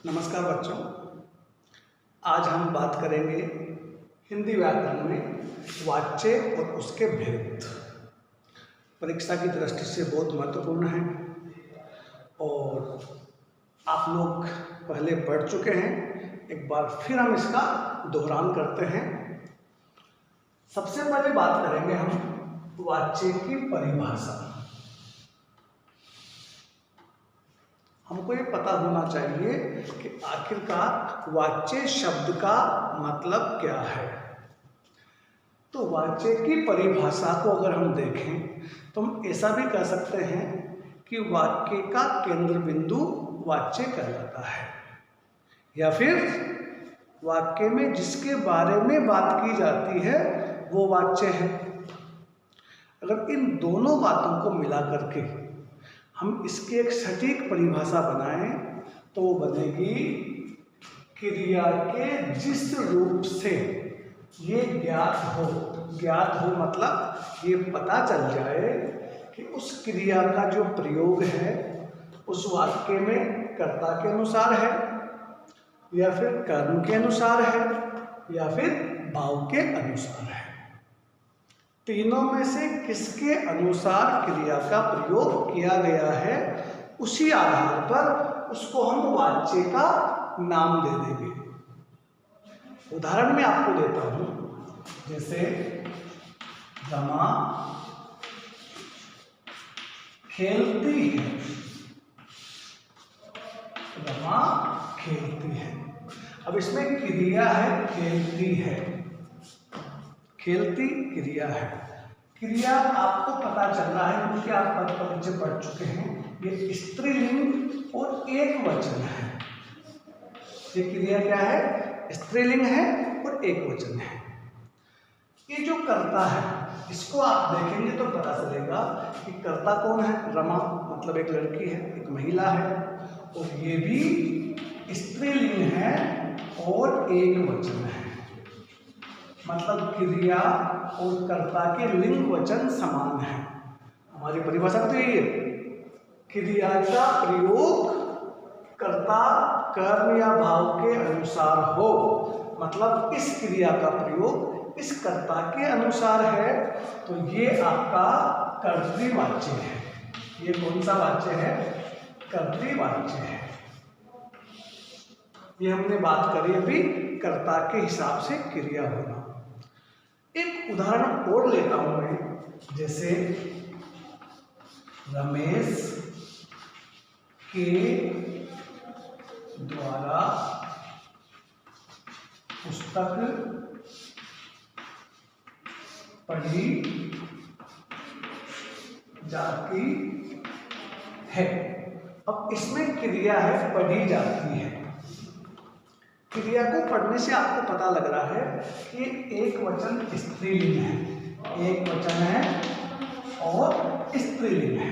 नमस्कार बच्चों, आज हम बात करेंगे हिंदी व्याकरण में वाच्य और उसके भेद। परीक्षा की दृष्टि से बहुत महत्वपूर्ण है और आप लोग पहले पढ़ चुके हैं। एक बार फिर हम इसका दोहरान करते हैं। सबसे पहले बात करेंगे हम वाच्य की परिभाषा। हमको ये पता होना चाहिए कि आखिरकार वाच्य शब्द का मतलब क्या है। तो वाच्य की परिभाषा को अगर हम देखें तो हम ऐसा भी कह सकते हैं कि वाक्य का केंद्र बिंदु वाच्य कहलाता है, या फिर वाक्य में जिसके बारे में बात की जाती है वो वाच्य है। अगर इन दोनों बातों को मिला करके हम इसकी एक सटीक परिभाषा बनाएं तो वो बनेगी क्रिया के जिस रूप से ये ज्ञात हो मतलब ये पता चल जाए कि उस क्रिया का जो प्रयोग है उस वाक्य में कर्ता के अनुसार है या फिर कर्म के अनुसार है या फिर भाव के अनुसार है। तीनों में से किसके अनुसार क्रिया का प्रयोग किया गया है उसी आधार पर उसको हम वाच्य का नाम दे देंगे। उदाहरण में आपको देता हूं, जैसे रमा खेलती है। रमा खेलती है। अब इसमें क्रिया है खेलती है। खेलती क्रिया है। क्रिया आपको पता चल रहा है क्योंकि आप पद परिचय पढ़ चुके हैं। ये स्त्रीलिंग और एक वचन है। ये क्रिया क्या है? स्त्रीलिंग है और एक वचन है। ये जो कर्ता है इसको आप देखेंगे तो पता चलेगा कि कर्ता कौन है। रमा मतलब एक लड़की है, एक महिला है, और ये भी स्त्रीलिंग है और एक वचन है। मतलब क्रिया और कर्ता के लिंग वचन समान है। हमारी परिभाषा तो यही है, क्रिया का प्रयोग कर्ता कर्म या भाव के अनुसार हो, मतलब इस क्रिया का प्रयोग इस कर्ता के अनुसार है तो ये आपका कर्तृवाच्य है। ये कौन सा वाच्य है? कर्तृवाच्य है। ये हमने बात करी अभी कर्ता के हिसाब से क्रिया होना। एक उदाहरण और लेता हूं मैं, जैसे रमेश के द्वारा पुस्तक पढ़ी जाती है। अब इसमें क्रिया है पढ़ी जाती है। क्रिया को पढ़ने से आपको पता लग रहा है कि एक वचन स्त्रीलिंग है, एक वचन है और स्त्रीलिंग है।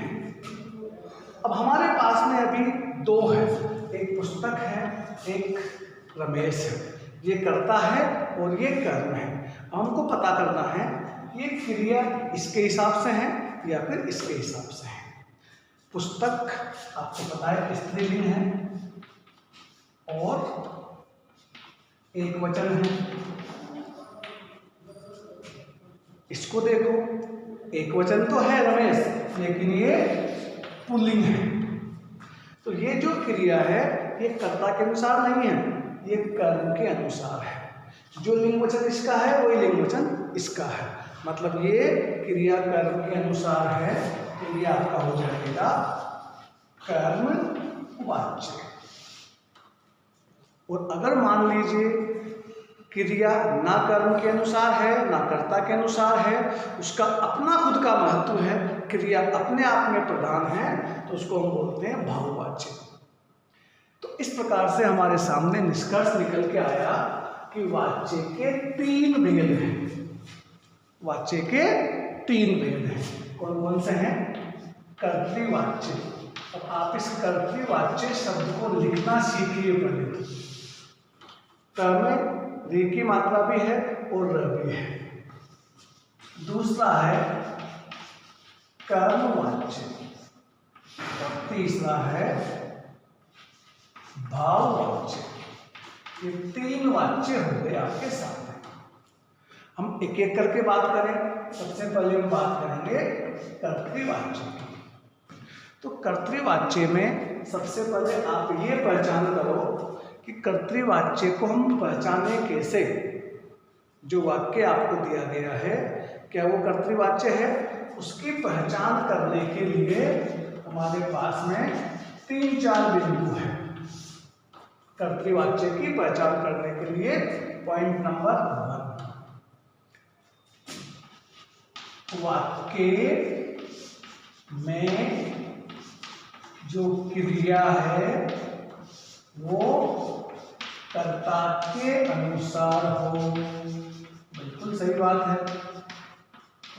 अब हमारे पास में अभी दो है, एक पुस्तक है, एक रमेश है। ये कर्ता है और ये कर्म है। हमको पता करना है ये क्रिया इसके हिसाब से है या फिर इसके हिसाब से है। पुस्तक आपको पता है स्त्रीलिंग है और एक वचन है। इसको देखो, एक वचन तो है रमेश, लेकिन ये पुल्लिंग है। तो ये जो क्रिया है ये कर्ता के अनुसार नहीं है, ये कर्म के अनुसार है। जो लिंग वचन इसका है वही लिंग वचन इसका है। मतलब ये क्रिया कर्म के अनुसार है तो ये आपका हो जाएगा कर्मवाच्य। और अगर मान लीजिए क्रिया ना कर्म के अनुसार है ना कर्ता के अनुसार है, उसका अपना खुद का महत्व है, क्रिया अपने आप में प्रधान है, तो उसको हम बोलते हैं भाववाच्य। तो इस प्रकार से हमारे सामने निष्कर्ष निकल के आया कि वाच्य के तीन भेद हैं। वाच्य के तीन भेद हैं। कौन कौन से हैं? कर्तृवाच्य। अब आप इस कर्तृवाच्य शब्द को लिखना सीखिए पहले। कर्म री की मात्रा भी है और र भी है। दूसरा है कर्मवाच्य और तीसरा है भाववाच्य। ये 3 वाच्य हो गए आपके सामने। हम एक एक करके बात करें। सबसे पहले हम बात करेंगे कर्तृवाच्य की। तो कर्तृवाच्य में सबसे पहले आप ये पहचान करो कि कर्तृवाच्य को हम पहचाने कैसे। जो वाक्य आपको दिया गया है क्या वो कर्तृवाच्य है, उसकी पहचान करने के लिए हमारे पास में 3-4 बिंदु हैं। कर्तृवाच्य की पहचान करने के लिए पॉइंट नंबर 1, वाक्य में जो क्रिया है वो कर्ता के अनुसार हो। बिल्कुल सही बात है।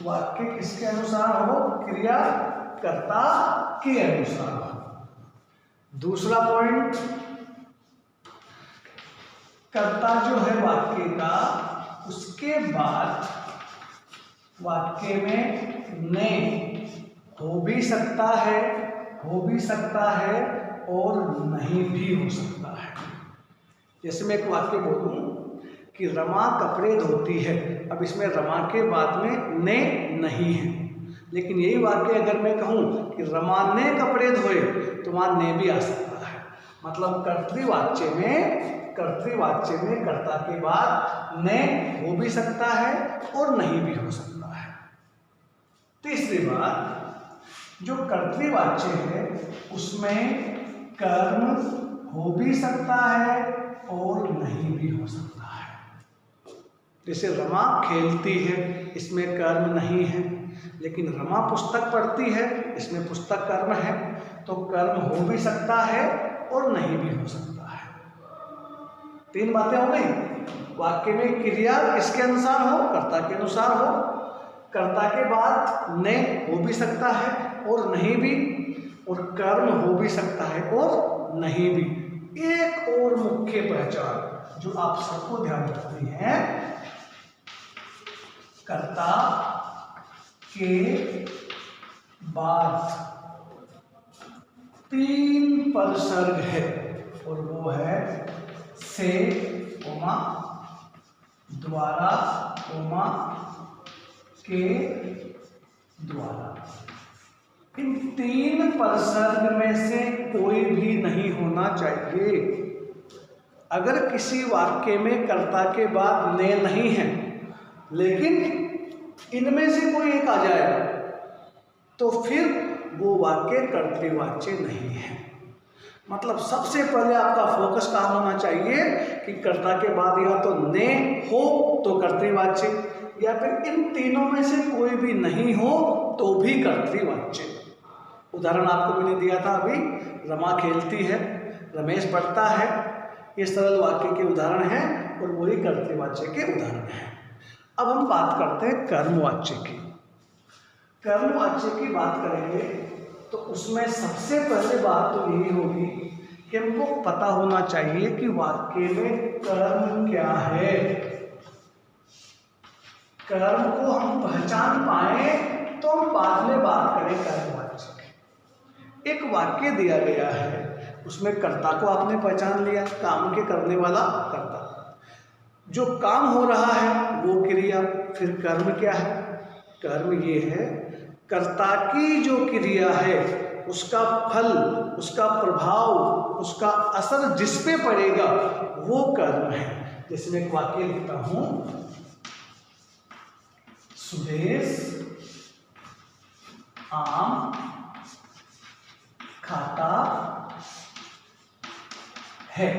वाक्य किसके अनुसार हो? क्रिया कर्ता के अनुसार हो। दूसरा पॉइंट, कर्ता जो है वाक्य का, उसके बाद वाक्य में ने हो भी सकता है और नहीं भी हो सकता है। जैसे मैं एक वाक्य बोलूं कि रमा कपड़े धोती है, अब इसमें रमा के बाद में ने नहीं है, लेकिन यही वाक्य अगर मैं कहूं कि रमा ने कपड़े धोए तो वहां ने भी आ सकता है। मतलब कर्तृवाच्य में कर्ता के बाद ने हो भी सकता है और नहीं भी हो सकता है। तीसरी बात, जो कर्तृवाच्य है उसमें कर्म हो भी सकता है और नहीं भी हो सकता है। जैसे रमा खेलती है, इसमें कर्म नहीं है, लेकिन रमा पुस्तक पढ़ती है, इसमें पुस्तक कर्म है, तो कर्म हो भी सकता है और नहीं भी हो सकता है। 3 बातें हो गई। वाक्य में क्रिया किसके अनुसार हो? कर्ता के अनुसार हो। कर्ता के बाद ने हो भी सकता है और नहीं भी, और कर्म हो भी सकता है और नहीं भी। एक और मुख्य पहचान जो आप सबको ध्यान रखनी है, कर्ता के बाद 3 परसर्ग है और वो है से, ओमा, द्वारा, ओमा, के द्वारा। इन 3 परसर्ग में से कोई भी नहीं होना चाहिए। अगर किसी वाक्य में कर्ता के बाद ने नहीं है, लेकिन इनमें से कोई एक आ जाए तो फिर वो वाक्य कर्तृवाच्य नहीं है। मतलब सबसे पहले आपका फोकस कहाँ होना चाहिए कि कर्ता के बाद या तो ने हो तो कर्तृवाच्य, या फिर इन तीनों में से कोई भी नहीं हो तो भी कर्तृवाच्य। उदाहरण आपको मैंने दिया था अभी, रमा खेलती है, रमेश पढ़ता है, ये सरल वाक्य के उदाहरण हैं और वही कर्तृवाच्य के उदाहरण हैं। अब हम बात करते हैं कर्मवाच्य की। कर्मवाच्य की बात करेंगे तो उसमें सबसे पहले बात तो यही होगी कि हमको पता होना चाहिए कि वाक्य में कर्म क्या है। कर्म को हम पहचान पाए तो हम बाद में बात करें कर्मवाच्य की। एक वाक्य दिया गया है, उसमें कर्ता को आपने पहचान लिया, काम के करने वाला कर्ता, जो काम हो रहा है वो क्रिया। फिर कर्म क्या है? कर्म ये है कर्ता की जो क्रिया है उसका फल, उसका प्रभाव, उसका असर जिस पे पड़ेगा वो कर्म है। जैसे मैं एक वाक्य लिखता हूं, सुरेश आम खाता है।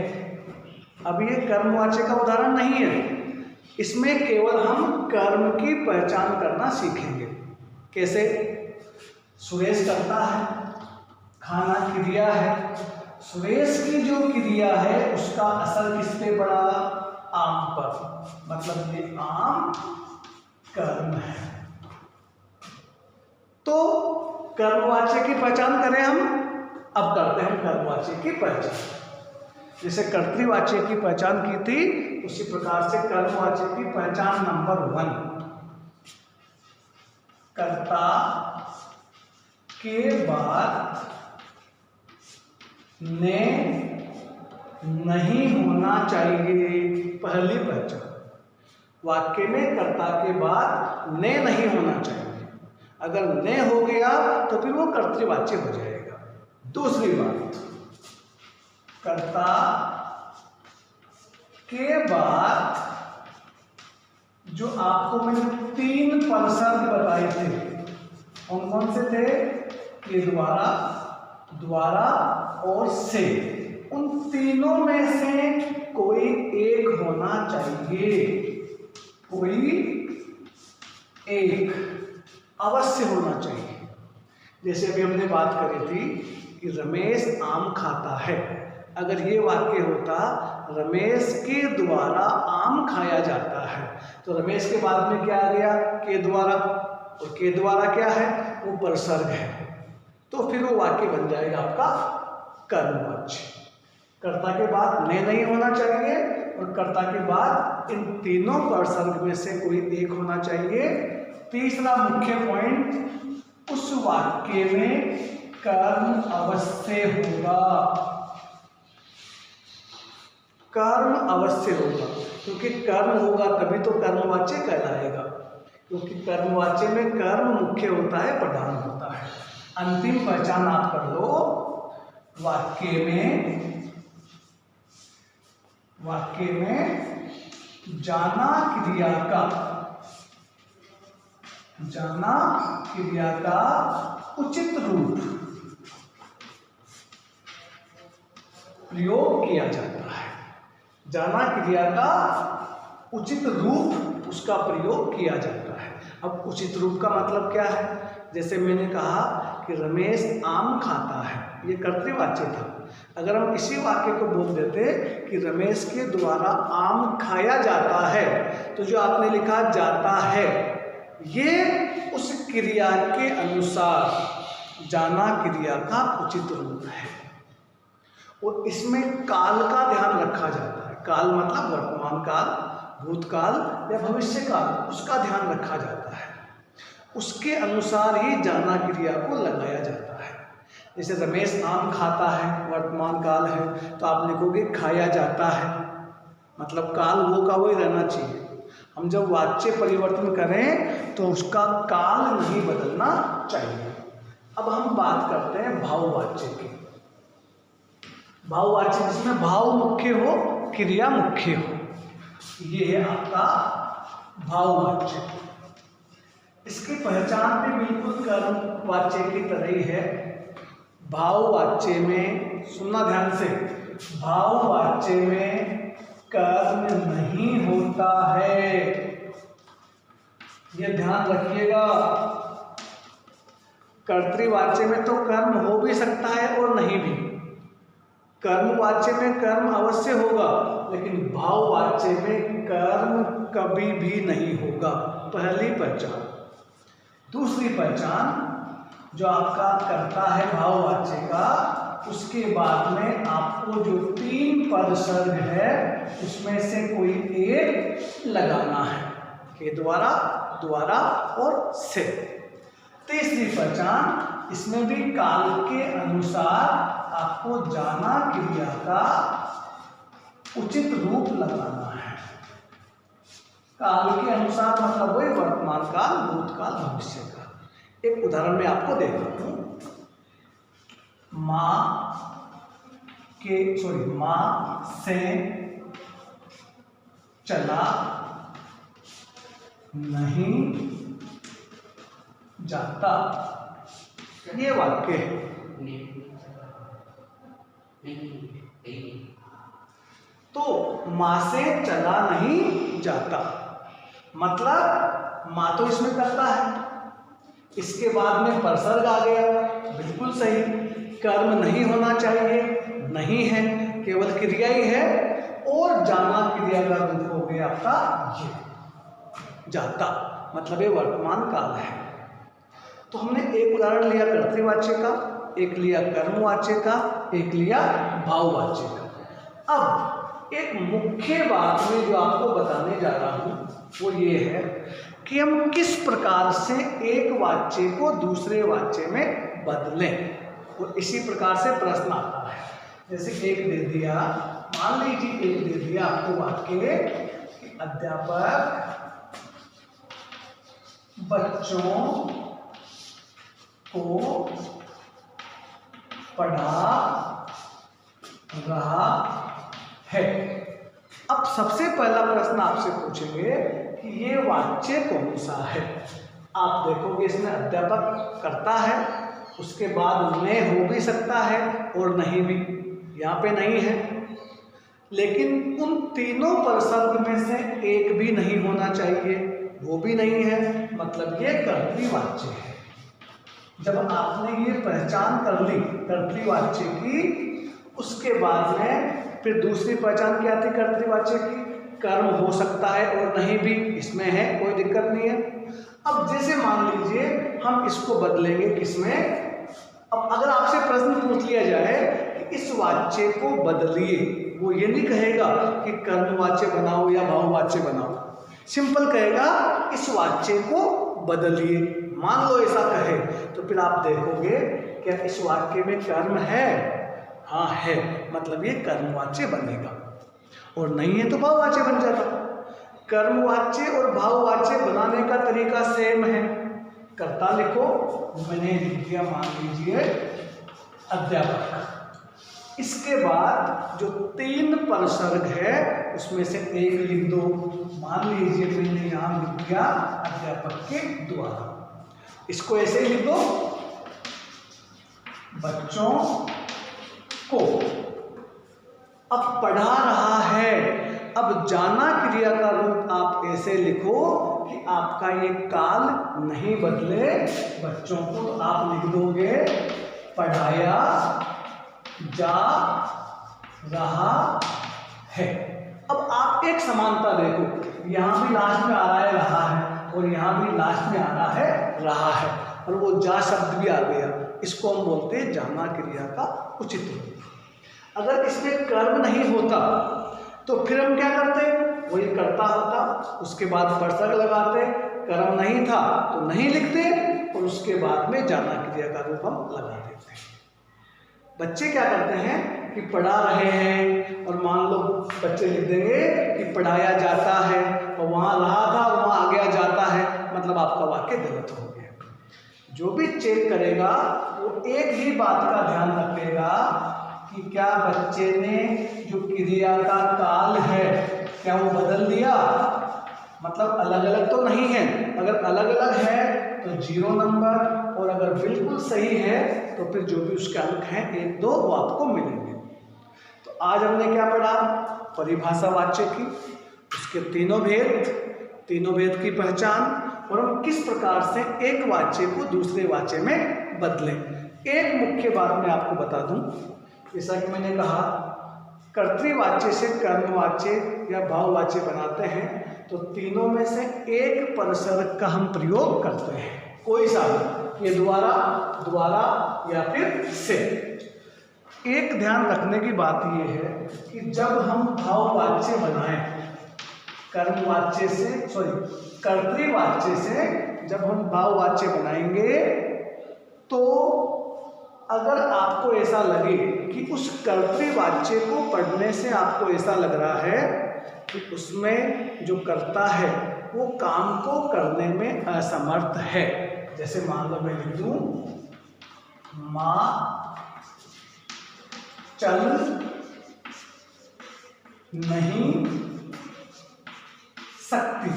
अब ये कर्मवाच्य का उदाहरण नहीं है, इसमें केवल हम कर्म की पहचान करना सीखेंगे। कैसे? सुरेश करता है, खाना क्रिया है, सुरेश की जो क्रिया है उसका असर किस पे पड़ा? आम पर, मतलब ये आम कर्म है। तो कर्मवाच्य की पहचान करें हम। अब करते हैं कर्मवाच्य की पहचान। जैसे कर्तृवाच्य की पहचान की थी, उसी प्रकार से कर्मवाच्य की पहचान नंबर 1, कर्ता के बाद ने नहीं होना चाहिए। पहली पहचान, वाक्य में कर्ता के बाद ने नहीं होना चाहिए। अगर ने हो गया तो फिर वो कर्तृवाच्य हो जाएगा। दूसरी बात, कर्ता के बाद जो आपको मैंने 3 परसर्ग बताए थे, कौन कौन से थे? के द्वारा, द्वारा और से। उन तीनों में से कोई एक होना चाहिए, कोई एक अवश्य होना चाहिए। जैसे अभी हमने बात करी थी कि रमेश आम खाता है। अगर ये वाक्य होता रमेश के द्वारा आम खाया जाता है, तो रमेश के बाद में क्या आ गया? के द्वारा, और के द्वारा क्या है? वो परसर्ग है, तो फिर वो वाक्य बन जाएगा आपका कर्मवाच्य। कर्ता के बाद ने नहीं होना चाहिए और कर्ता के बाद इन तीनों परसर्ग में से कोई एक होना चाहिए। तीसरा मुख्य पॉइंट, उस वाक्य में कर्म अवश्य होगा। कर्म अवश्य होगा, क्योंकि कर्म होगा तभी तो कर्मवाच्य कहलाएगा, क्योंकि कर्मवाच्य में कर्म मुख्य होता है, प्रधान होता है। अंतिम पहचान आप कर लो, वाक्य में जाना क्रिया का उचित रूप प्रयोग किया जाता है। जाना क्रिया का उचित रूप उसका प्रयोग किया जाता है। अब उचित रूप का मतलब क्या है? जैसे मैंने कहा कि रमेश आम खाता है, ये कर्तृवाच्य था। अगर हम इसी वाक्य को बोल देते कि रमेश के द्वारा आम खाया जाता है, तो जो आपने लिखा जाता है, ये उस क्रिया के अनुसार जाना क्रिया का उचित रूप है। और इसमें काल का ध्यान रखा जाता है। काल मतलब वर्तमान काल, भूतकाल या भविष्य काल, उसका ध्यान रखा जाता है। उसके अनुसार ही जाना क्रिया को लगाया जाता है। जैसे रमेश आम खाता है, वर्तमान काल है, तो आप लिखोगे खाया जाता है, मतलब काल वो का वही रहना चाहिए। हम जब वाच्य परिवर्तन करें तो उसका काल नहीं बदलना चाहिए। अब हम बात करते हैं भाववाच्य की। भाववाच्य जिसमें भाव मुख्य हो, क्रिया मुख्य हो, ये है आपका भाववाच्य। इसकी पहचान भी बिल्कुल कर्मवाच्य की तरह ही है। भाववाच्य में, सुनना ध्यान से, भाववाच्य में कर्म नहीं होता है, ये ध्यान रखिएगा। कर्तृवाच्य में तो कर्म हो भी सकता है और नहीं भी। कर्मवाच्य में कर्म अवश्य होगा, लेकिन भाववाच्य में कर्म कभी भी नहीं होगा। पहली पहचान। दूसरी पहचान, जो आपका कर्ता है भाववाच्य का, उसके बाद में आपको जो 3 परसर्ग है उसमें से कोई एक लगाना है, के द्वारा, द्वारा और से। तीसरी पहचान, इसमें भी काल के अनुसार आपको जाना क्रिया का उचित रूप लगाना है। काल के अनुसार मतलब वही वर्तमान काल, भूतकाल, भविष्य काल। एक उदाहरण मैं आपको देता हूं। मां से चला नहीं जाता, ये वाक्य है। तो मां से चला नहीं जाता मतलब मां तो इसमें करता है, इसके बाद में परसर्ग आ गया, बिल्कुल सही। कर्म नहीं होना चाहिए, नहीं है, केवल क्रिया ही है, और जाना क्रिया का रूप हो गया आपका ये जाता, मतलब ये वर्तमान काल है। तो हमने एक उदाहरण लिया कर्तृवाच्य का, एक लिया कर्मवाच्य का, एक लिया भाववाच्य का। अब एक मुख्य बात में जो आपको बताने जा रहा हूं वो ये है कि हम किस प्रकार से एक वाच्य को दूसरे वाच्य में बदलें, और इसी प्रकार से प्रश्न आता है। जैसे एक दे दिया, मान लीजिए एक दे दिया आपको वाक्य कि अध्यापक बच्चों को पढ़ा रहा है। अब सबसे पहला प्रश्न आपसे पूछेंगे कि ये वाच्य कौन सा है। आप देखोगे इसमें अध्यापक करता है, उसके बाद में हो भी सकता है और नहीं भी, यहाँ पे नहीं है। लेकिन उन तीनों प्रसंग में से एक भी नहीं होना चाहिए, वो भी नहीं है, मतलब ये कर्तृवाच्य है। जब आपने ये पहचान कर ली कर्तृवाच्य की, उसके बाद में फिर दूसरी पहचान क्या थी कर्तृवाच्य की, कर्म हो सकता है और नहीं भी, इसमें है कोई दिक्कत नहीं है। अब जैसे मान लीजिए हम इसको बदलेंगे किसमें, अब अगर आपसे प्रश्न पूछ लिया जाए कि इस वाच्य को बदलिए, वो ये नहीं कहेगा कि कर्मवाच्य बनाओ या भाववाच्य बनाओ, सिंपल कहेगा इस वाच्य को बदलिए। मान लो ऐसा कहे तो फिर आप देखोगे क्या इस वाक्य में कर्म है, हाँ है, मतलब ये कर्मवाच्य बनेगा, और नहीं है तो भाववाच्य बन जाता। कर्मवाच्य और भाववाच्य बनाने का तरीका सेम है। कर्ता लिखो, मैंने लिख दिया मान लीजिए अध्यापक, इसके बाद जो तीन प्रसर्ग है उसमें से एक लिख दो। मान लीजिए मैंने यहां लिख दिया अध्यापक के द्वारा, इसको ऐसे लिख दो बच्चों को। अब पढ़ा रहा है, अब जाना क्रिया का रूप आप ऐसे लिखो कि आपका ये काल नहीं बदले बच्चों को, तो आप लिख दोगे पढ़ाया जा रहा है। अब आप एक समानता देखो, यहां भी लास्ट में आ रहा है रहा है, और यहां भी लास्ट में आ रहा है रहा है, और वो जा शब्द भी आ गया, इसको हम बोलते हैं जाना क्रिया का उचित रूप। अगर इसमें कर्म नहीं होता तो फिर हम क्या करते, वही कर्ता होता, उसके बाद प्रसर्ग लगाते, कर्म नहीं था तो नहीं लिखते, और उसके बाद में जाना क्रिया का रूप हम लगा देते हैं। बच्चे क्या करते हैं कि पढ़ा रहे हैं, और मान लो बच्चे लिख देंगे कि पढ़ाया जाता है, और वहाँ रहा था और वहाँ आ गया जाता है, मतलब आपका वाक्य गलत हो गया। जो भी चेक करेगा वो एक ही बात का ध्यान रखेगा कि क्या बच्चे ने जो क्रिया का काल है क्या वो बदल दिया, मतलब अलग अलग तो नहीं है। अगर अलग अलग है तो 0 नंबर, और अगर बिल्कुल सही है तो फिर जो भी उसके अंक हैं 1 2 वो आपको मिलेंगे। तो आज हमने क्या पढ़ा, परिभाषा वाच्य की, उसके तीनों भेद की पहचान, और हम किस प्रकार से एक वाच्य को दूसरे वाच्य में बदलें। एक मुख्य बात मैं आपको बता दूं, जैसा कि मैंने कहा कर्तृवाच्य से कर्मवाच्य या भाववाच्य बनाते हैं तो तीनों में से एक प्रसर्ग का हम प्रयोग करते हैं, कोई सा भी, ये द्वारा, द्वारा या फिर से। एक ध्यान रखने की बात यह है कि जब हम भाववाच्य बनाएं कर्मवाच्य से, कर्तृवाच्य से जब हम भाववाच्य बनाएंगे तो अगर आपको ऐसा लगे कि उस कर्तृवाच्य को पढ़ने से आपको ऐसा लग रहा है कि उसमें जो कर्ता है वो काम को करने में असमर्थ है, जैसे मान लो मैं लिख दूं माँ चल नहीं सकती,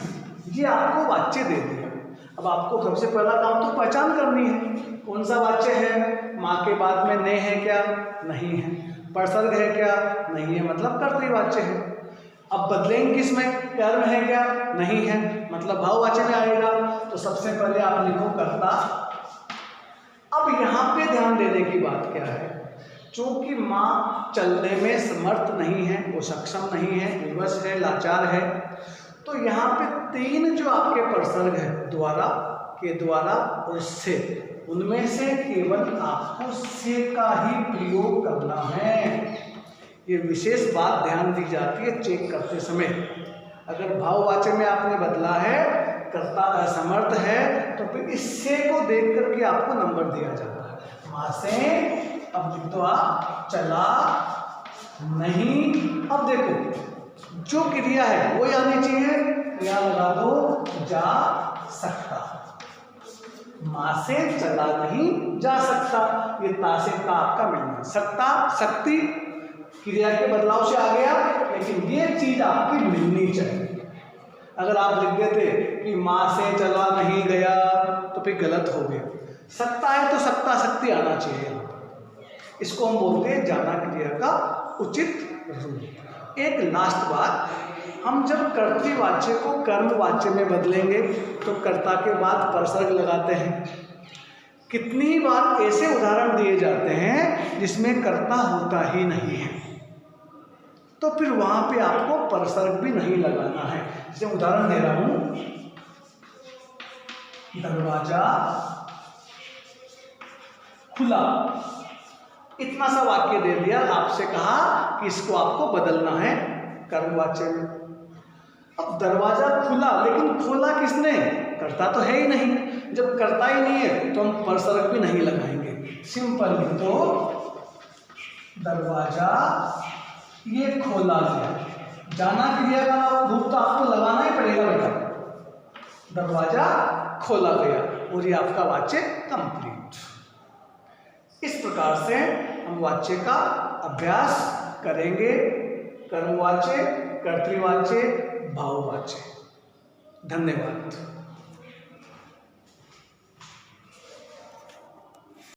ये आपको वाच्य दे दिया। अब आपको सबसे पहला काम तो पहचान करनी है कौन सा वाच्य है। माँ के बाद में ने है क्या, नहीं है। प्रसर्ग है क्या, नहीं है, मतलब कर्तृवाच्य है। अब बदलेंगे किसमें, कर्म है क्या, नहीं है, मतलब भाववाच्य में आएगा। तो सबसे पहले आप लिखो कर्ता। अब यहाँ पे ध्यान देने की बात क्या है, चूंकि माँ चलने में समर्थ नहीं है, वो सक्षम नहीं है, विवश है, लाचार है, तो यहाँ पे 3 जो आपके प्रसर्ग है द्वारा, के द्वारा और से, उनमें से केवल आपको से का ही प्रयोग करना है। ये विशेष बात ध्यान दी जाती है चेक करते समय। अगर भाववाच्य में आपने बदला है, कर्ता असमर्थ है, तो फिर इस से को देख करके आपको नंबर दिया जाता है। माँ से, अब लिख दो आप चला नहीं। अब देखो जो क्रिया है वो आनी चाहिए, क्रिया लगा दो जा सकता। मां से चला नहीं जा सकता, ये ता से ता आपका मिलना। सकता शक्ति क्रिया के बदलाव से आ गया, लेकिन ये चीज आपकी मिलनी चाहिए। अगर आप लिख देते कि मां से चला नहीं गया तो फिर गलत हो गया। सकता है तो सकता शक्ति आना चाहिए यहाँ पर। इसको हम बोलते हैं जाना क्रिया का उचित रूप। एक लास्ट बात, हम जब कर्तृवाच्य को कर्मवाच्य में बदलेंगे तो कर्ता के बाद परसर्ग लगाते हैं। कितनी बार ऐसे उदाहरण दिए जाते हैं जिसमें कर्ता होता ही नहीं है, तो फिर वहां पे आपको परसर्ग भी नहीं लगाना है। जैसे उदाहरण दे रहा हूं, दरवाजा खुला, इतना सा वाक्य दे दिया, आपसे कहा कि इसको आपको बदलना है कर्मवाच्य में। अब दरवाजा खुला, लेकिन खोला किसने? कर्ता तो है ही नहीं। जब कर्ता ही नहीं है तो हम परसर्ग भी नहीं लगाएंगे। सिंपल लिख दो दरवाजा ये खोला गया। जाना क्रिया का रूप तो आपको लगाना ही पड़ेगा बेटा। दरवाजा खोला गया और ये आपका वाच्य कंप्लीट। इस प्रकार से हम वाच्य का अभ्यास करेंगे। कर्मवाच्य, कर्तृवाच्य, भाववाच्य। धन्यवाद।